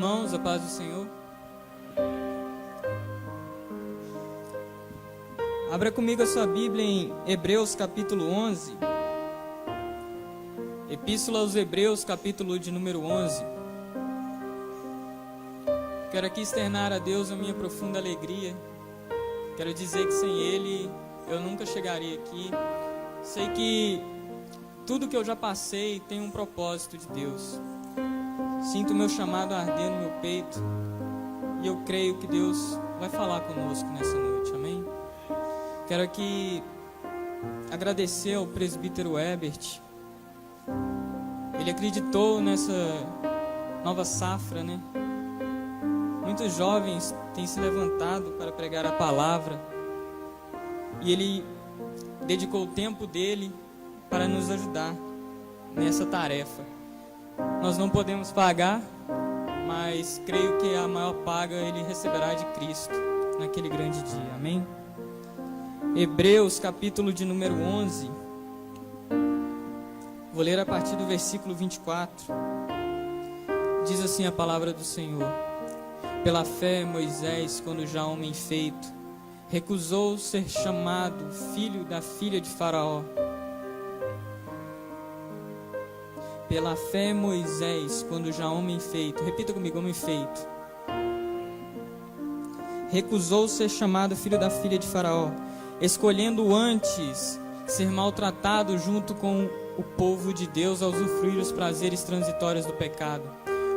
Irmãos, a paz do Senhor. Abra comigo a sua Bíblia em Hebreus capítulo 11. Epístola aos Hebreus, capítulo de número 11. Quero aqui externar a Deus a minha profunda alegria. Quero dizer que sem Ele eu nunca chegaria aqui. Sei que tudo que eu já passei tem um propósito de Deus. Sinto o meu chamado arder no meu peito. E eu creio que Deus vai falar conosco nessa noite, amém? Quero aqui agradecer ao presbítero Herbert. Ele acreditou nessa nova safra, né? Muitos jovens têm se levantado para pregar a palavra. E ele dedicou o tempo dele para nos ajudar nessa tarefa. Nós não podemos pagar, mas creio que a maior paga ele receberá de Cristo naquele grande dia, amém? Hebreus, capítulo de número 11. Vou ler a partir do versículo 24. Diz assim a palavra do Senhor: Pela fé, Moisés, quando já homem feito, recusou ser chamado filho da filha de Faraó. Pela fé, Moisés, quando já homem feito, repita comigo, homem feito, recusou ser chamado filho da filha de Faraó, escolhendo antes ser maltratado junto com o povo de Deus a usufruir os prazeres transitórios do pecado,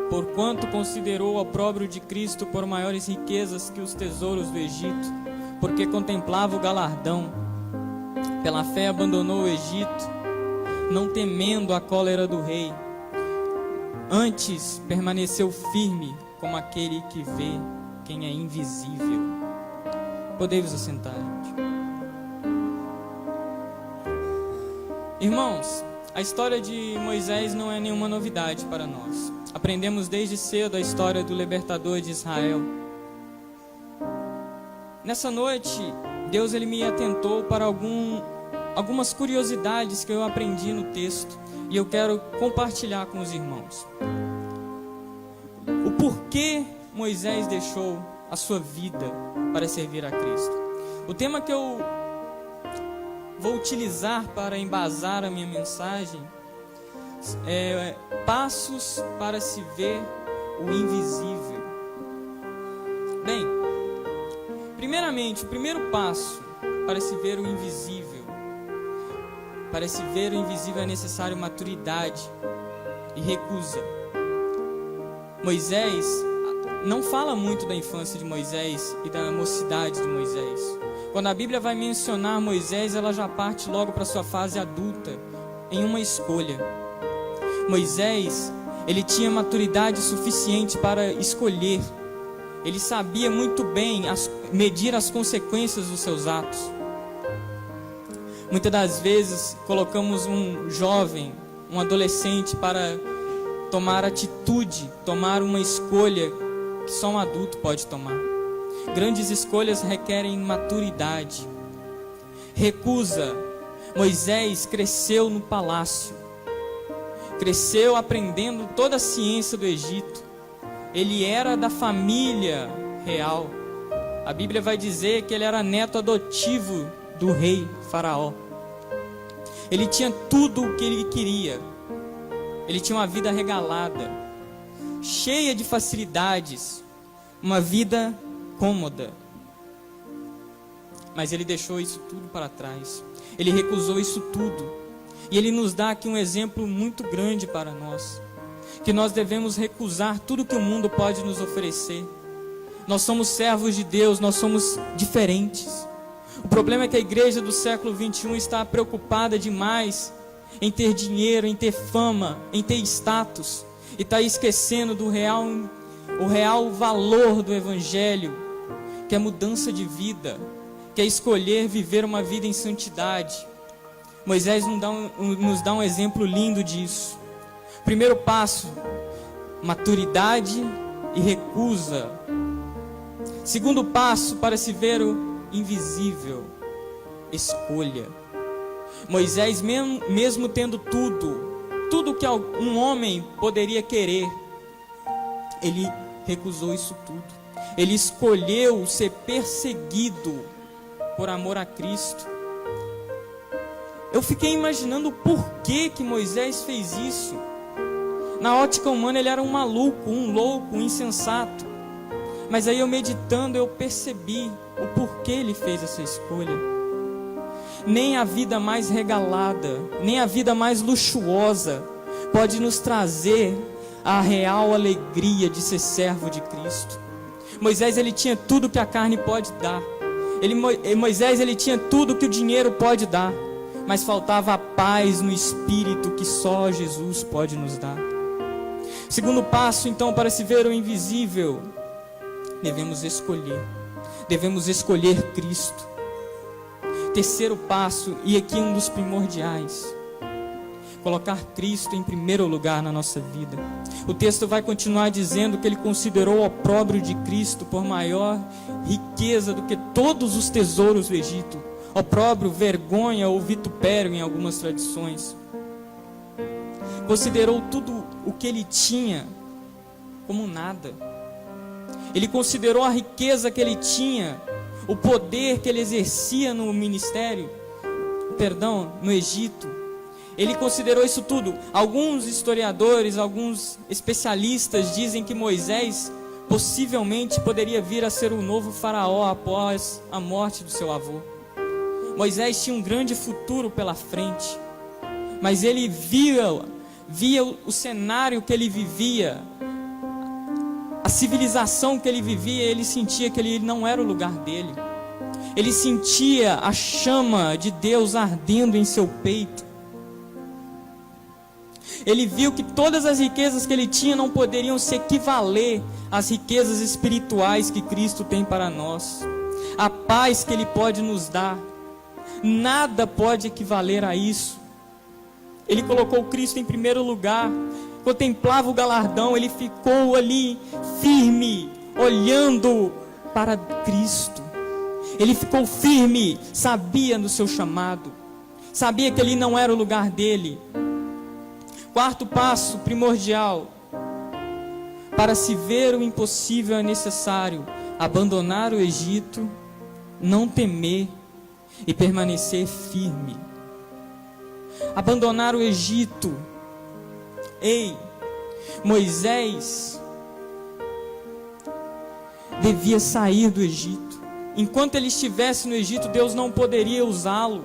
porquanto considerou o opróbrio de Cristo por maiores riquezas que os tesouros do Egito, porque contemplava o galardão. Pela fé abandonou o Egito, não temendo a cólera do rei. Antes permaneceu firme como aquele que vê quem é invisível. Podemos assentar, gente. Irmãos, a história de Moisés não é nenhuma novidade para nós. Aprendemos desde cedo a história do libertador de Israel. Nessa noite, Deus ele me atentou para algumas curiosidades que eu aprendi no texto e eu quero compartilhar com os irmãos. O porquê Moisés deixou a sua vida para servir a Cristo. O tema que eu vou utilizar para embasar a minha mensagem é passos para se ver o invisível. Bem, primeiramente, o primeiro passo para se ver o invisível. Para se ver o invisível é necessário maturidade e recusa. Moisés não fala muito da infância de Moisés e da mocidade de Moisés. Quando a Bíblia vai mencionar Moisés, ela já parte logo para sua fase adulta, em uma escolha. Moisés, ele tinha maturidade suficiente para escolher. Ele sabia muito bem medir as consequências dos seus atos. Muitas das vezes colocamos um jovem, um adolescente para tomar atitude, tomar uma escolha que só um adulto pode tomar. Grandes escolhas requerem maturidade. Recusa. Moisés cresceu no palácio. Cresceu aprendendo toda a ciência do Egito. Ele era da família real. A Bíblia vai dizer que ele era neto adotivo do rei Faraó. Ele tinha tudo o que ele queria. Ele tinha uma vida regalada, cheia de facilidades, uma vida cômoda. Mas ele deixou isso tudo para trás. Ele recusou isso tudo. E ele nos dá aqui um exemplo muito grande para nós, que nós devemos recusar tudo que o mundo pode nos oferecer. Nós somos servos de Deus, nós somos diferentes. O problema é que a igreja do século 21 está preocupada demais em ter dinheiro, em ter fama, em ter status, e está esquecendo o real valor do Evangelho, que é mudança de vida, que é escolher viver uma vida em santidade. Moisés nos dá um exemplo lindo disso. Primeiro passo, maturidade e recusa. Segundo passo, para se ver o invisível, escolha. Moisés, mesmo tendo tudo que um homem poderia querer, ele recusou isso tudo. Ele escolheu ser perseguido por amor a Cristo. Eu fiquei imaginando o porquê que Moisés fez isso. Na ótica humana ele era um maluco, um louco, um insensato. Mas aí eu meditando eu percebi o porquê ele fez essa escolha. Nem a vida mais regalada, nem a vida mais luxuosa pode nos trazer a real alegria de ser servo de Cristo. Moisés ele tinha tudo que a carne pode dar. Moisés ele tinha tudo que o dinheiro pode dar. Mas faltava a paz no espírito que só Jesus pode nos dar. Segundo passo, então, para se ver o invisível, devemos escolher Cristo. Terceiro passo, e aqui um dos primordiais, colocar Cristo em primeiro lugar na nossa vida. O texto vai continuar dizendo que ele considerou o opróbrio de Cristo por maior riqueza do que todos os tesouros do Egito. Opróbrio, vergonha ou vitupério em algumas tradições. Considerou tudo o que ele tinha como nada. Ele considerou a riqueza que ele tinha, o poder que ele exercia no ministério, no Egito. Ele considerou isso tudo. Alguns historiadores, alguns especialistas dizem que Moisés possivelmente poderia vir a ser o novo faraó após a morte do seu avô. Moisés tinha um grande futuro pela frente, mas ele via o cenário que ele vivia, a civilização que ele vivia. Ele sentia que ele não era o lugar dele. Ele sentia a chama de Deus ardendo em seu peito. Ele viu que todas as riquezas que ele tinha não poderiam se equivaler às riquezas espirituais que Cristo tem para nós. A paz que ele pode nos dar, nada pode equivaler a isso. Ele colocou Cristo em primeiro lugar, contemplava o galardão, ele ficou ali firme, olhando para Cristo. Ele ficou firme, sabia do seu chamado, sabia que ali não era o lugar dele. Quarto passo primordial, para se ver o impossível é necessário abandonar o Egito, não temer e permanecer firme. Abandonar o Egito. Moisés devia sair do Egito. Enquanto ele estivesse no Egito, Deus não poderia usá-lo.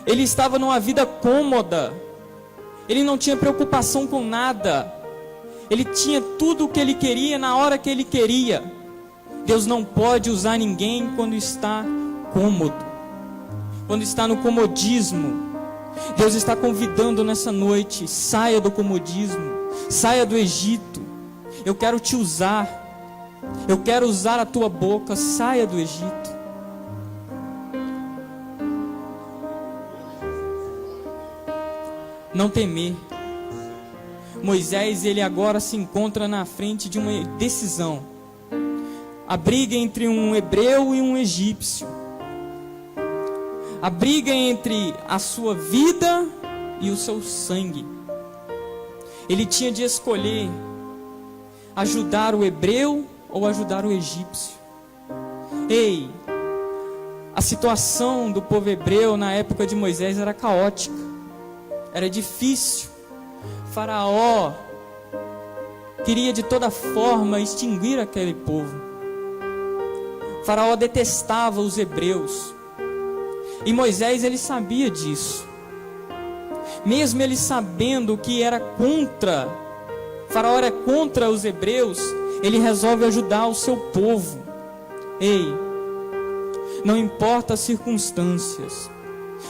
Ele estava numa vida cômoda. Ele não tinha preocupação com nada. Ele tinha tudo o que ele queria na hora que ele queria. Deus não pode usar ninguém quando está cômodo, quando está no comodismo. Deus está convidando nessa noite: saia do comodismo, saia do Egito. Eu quero te usar. Eu quero usar a tua boca. Saia do Egito. Não temer. Moisés, ele agora se encontra na frente de uma decisão. A briga entre um hebreu e um egípcio. A briga entre a sua vida e o seu sangue. Ele tinha de escolher ajudar o hebreu ou ajudar o egípcio. A situação do povo hebreu na época de Moisés era caótica, era difícil. Faraó queria de toda forma extinguir aquele povo. Faraó detestava os hebreus. E Moisés, ele sabia disso. Mesmo ele sabendo que era contra, Faraó era contra os hebreus, ele resolve ajudar o seu povo. Não importa as circunstâncias,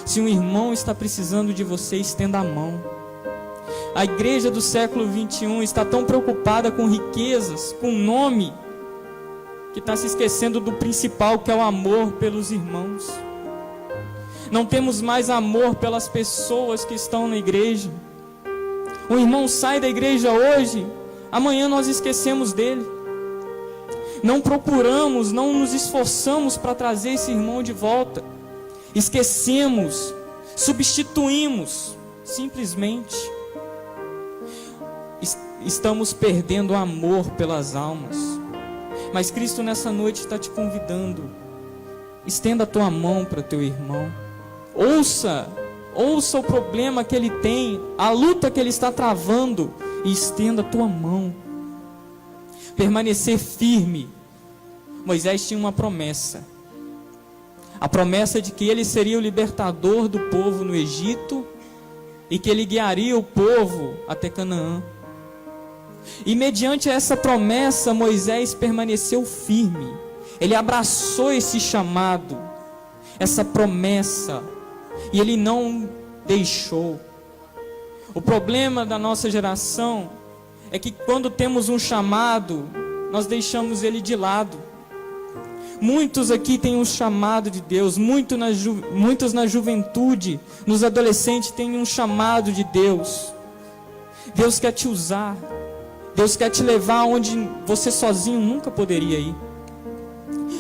se um irmão está precisando de você, estenda a mão. A igreja do século 21 está tão preocupada com riquezas, com nome, que está se esquecendo do principal, que é o amor pelos irmãos. Não temos mais amor pelas pessoas que estão na igreja. Um irmão sai da igreja hoje, amanhã nós esquecemos dele. Não procuramos, não nos esforçamos para trazer esse irmão de volta. Esquecemos, substituímos, simplesmente. estamos perdendo o amor pelas almas. Mas Cristo nessa noite está te convidando. Estenda a tua mão para teu irmão. Ouça o problema que ele tem, a luta que ele está travando, e estenda a tua mão. Permanecer firme. Moisés tinha uma promessa. A promessa de que ele seria o libertador do povo no Egito e que ele guiaria o povo até Canaã. E mediante essa promessa, Moisés permaneceu firme. Ele abraçou esse chamado, essa promessa, e ele não deixou. O problema da nossa geração é que quando temos um chamado, nós deixamos ele de lado. Muitos aqui têm um chamado de Deus, muitos na juventude, nos adolescentes têm um chamado de Deus. Deus quer te usar, Deus quer te levar onde você sozinho nunca poderia ir.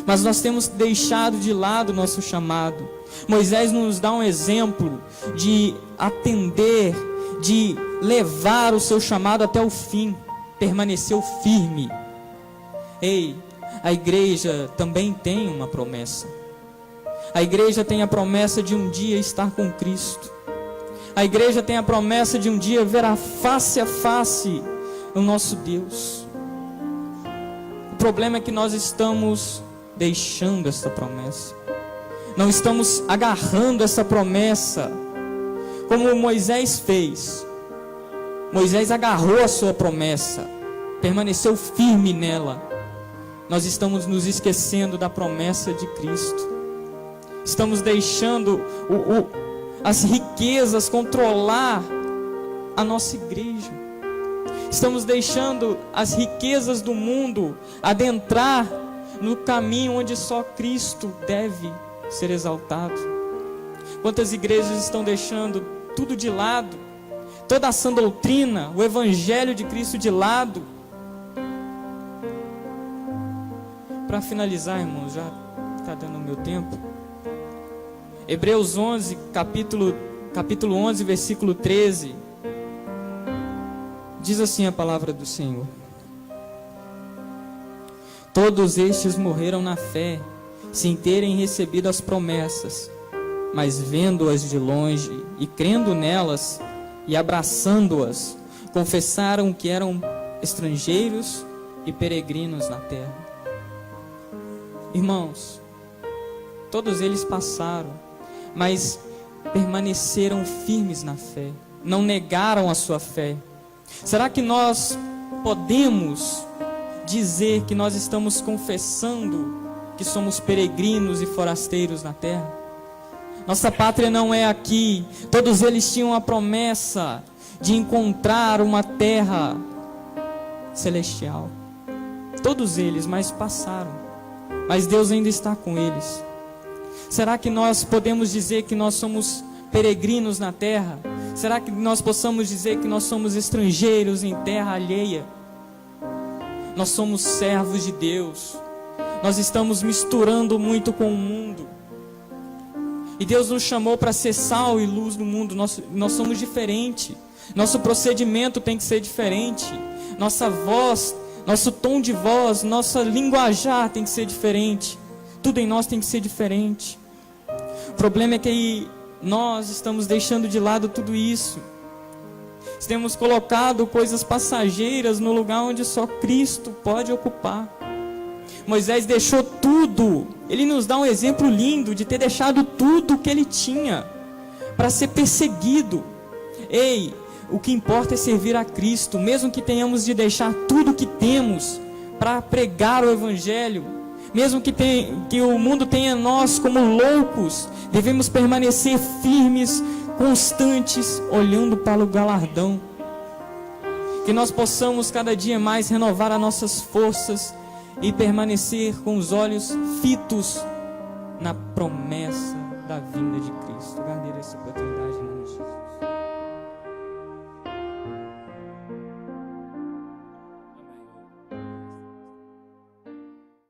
Mas nós temos deixado de lado o nosso chamado. Moisés nos dá um exemplo de atender, de levar o seu chamado até o fim. Permaneceu firme. Ei, a igreja também tem uma promessa. A igreja tem a promessa de um dia estar com Cristo. A igreja tem a promessa de um dia ver a face o nosso Deus. O problema é que nós estamos deixando essa promessa. Não estamos agarrando essa promessa como Moisés fez. Moisés agarrou a sua promessa, permaneceu firme nela. Nós estamos nos esquecendo da promessa de Cristo. Estamos deixando as riquezas controlar a nossa igreja. Estamos deixando as riquezas do mundo adentrar no caminho onde só Cristo deve ser exaltado. Quantas igrejas estão deixando tudo de lado, toda a sã doutrina, o evangelho de Cristo de lado. Para finalizar, irmãos, já está dando o meu tempo. Hebreus 11, capítulo 11, versículo 13. Diz assim a palavra do Senhor: todos estes morreram na fé, sem terem recebido as promessas, mas vendo-as de longe e crendo nelas e abraçando-as, confessaram que eram estrangeiros e peregrinos na terra. Irmãos, todos eles passaram, mas permaneceram firmes na fé, não negaram a sua fé. Será que nós podemos dizer que nós estamos confessando que somos peregrinos e forasteiros na terra? Nossa pátria não é aqui. Todos eles tinham a promessa de encontrar uma terra celestial. Todos eles, mas passaram. Mas Deus ainda está com eles. Será que nós podemos dizer que nós somos peregrinos na terra? Será que nós possamos dizer que nós somos estrangeiros em terra alheia? Nós somos servos de Deus. Nós estamos misturando muito com o mundo. E Deus nos chamou para ser sal e luz no mundo. Nós somos diferentes. Nosso procedimento tem que ser diferente. Nossa voz, nosso tom de voz, nossa linguajar tem que ser diferente. Tudo em nós tem que ser diferente. O problema é que nós estamos deixando de lado tudo isso. Temos colocado coisas passageiras no lugar onde só Cristo pode ocupar. Moisés deixou tudo. Ele nos dá um exemplo lindo de ter deixado tudo o que ele tinha para ser perseguido. Ei, o que importa é servir a Cristo, mesmo que tenhamos de deixar tudo o que temos para pregar o Evangelho, mesmo que o mundo tenha nós como loucos, devemos permanecer firmes, constantes, olhando para o galardão. Que nós possamos cada dia mais renovar as nossas forças e permanecer com os olhos fitos na promessa da vinda de Cristo. Guarde essa oportunidade, irmãos.